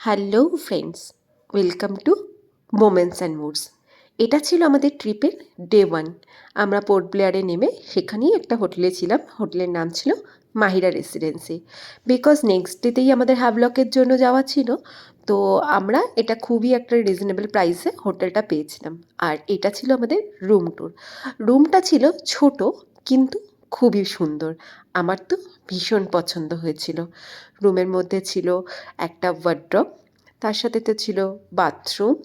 Hello friends, welcome to moments and moods. এটা ছিল আমাদের ট্রিপের ডে 1। আমরা পোর্ট ব্লেয়ারে নেমে সেখানেই একটা হোটেলে ছিলাম। হোটেলের নাম ছিল মাহিরা রেসিডেন্সি। বিকজ নেক্সট ডেতেই আমাদের হ্যাভলকের জন্য যাওয়া ছিল, তো আমরা এটা খুবই একটা রিজনেবল প্রাইসে হোটেলটা পেয়েছিলাম। আর এটা ছিল আমাদের রুম ট্যুর। রুমটা ছিল ছোট কিন্তু খুবই সুন্দর। আমার তো ভীষণ পছন্দ হয়েছিল। রুমের মধ্যে ছিল একটা ওয়ার্ড্রপ, তার সাথে তো ছিল বাথরুম,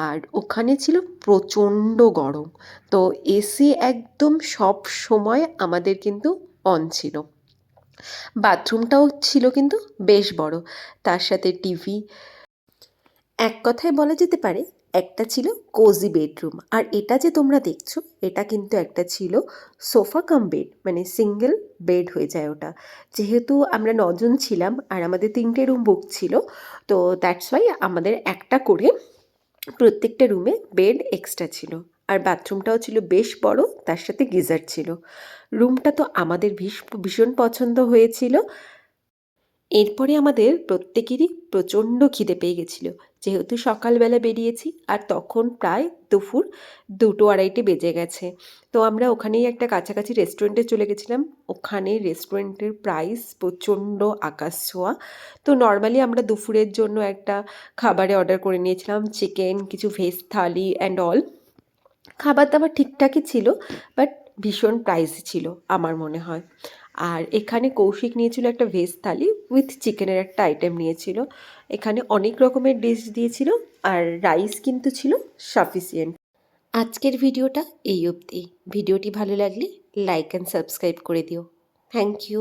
আর ওখানে ছিল প্রচণ্ড গরম। তো এসি একদম সব সময় আমাদের কিন্তু অন ছিল। বাথরুমটাও ছিল কিন্তু বেশ বড়, তার সাথে টিভি। এক কথায় বলা যেতে পারে একটা ছিল কোজি বেডরুম। আর এটা যে তোমরা দেখছো, এটা কিন্তু একটা ছিল সোফা কাম বেড, মানে সিঙ্গেল বেড হয়ে যায় ওটা। যেহেতু আমরা 9 জন ছিলাম আর আমাদের 3টে রুম বুক ছিল, তো দ্যাটস ওয়াই আমাদের একটা করে প্রত্যেকটা রুমে বেড এক্সট্রা ছিল। আর বাথরুমটাও ছিল বেশ বড়, তার সাথে গিজার ছিল। রুমটা তো আমাদের ভীষণ পছন্দ হয়েছিল। এরপরে আমাদের প্রত্যেকেরই প্রচণ্ড খিদে পেয়ে গেছিলো, যেহেতু সকালবেলা বেরিয়েছি আর তখন প্রায় দুপুর 2-2:30 বেজে গেছে। তো আমরা ওখানেই একটা কাছাকাছি রেস্টুরেন্টে চলে গেছিলাম। ওখানে রেস্টুরেন্টের প্রাইস প্রচণ্ড আকাশ ছোঁয়া। তো নর্মালি আমরা দুপুরের জন্য একটা খাবারে অর্ডার করে নিয়েছিলাম, চিকেন, কিছু ভেজ থালি অ্যান্ড অল। খাবার দাবার ঠিকঠাকই ছিল, বাট ভীষণ প্রাইসি ছিল আমার মনে হয়। আর এখানে কৌশিক নিয়েছিল একটা ভেজ থালি উইথ চিকেনের একটা আইটেম নিয়েছিল। এখানে অনেক রকমের ডিশ দিয়েছিল, আর রাইস কিন্তু ছিল সাফিসিয়েন্ট। আজকের ভিডিওটা এই অবধি। ভিডিওটি ভালো লাগলে লাইক অ্যান্ড সাবস্ক্রাইব করে দিও। Thank you.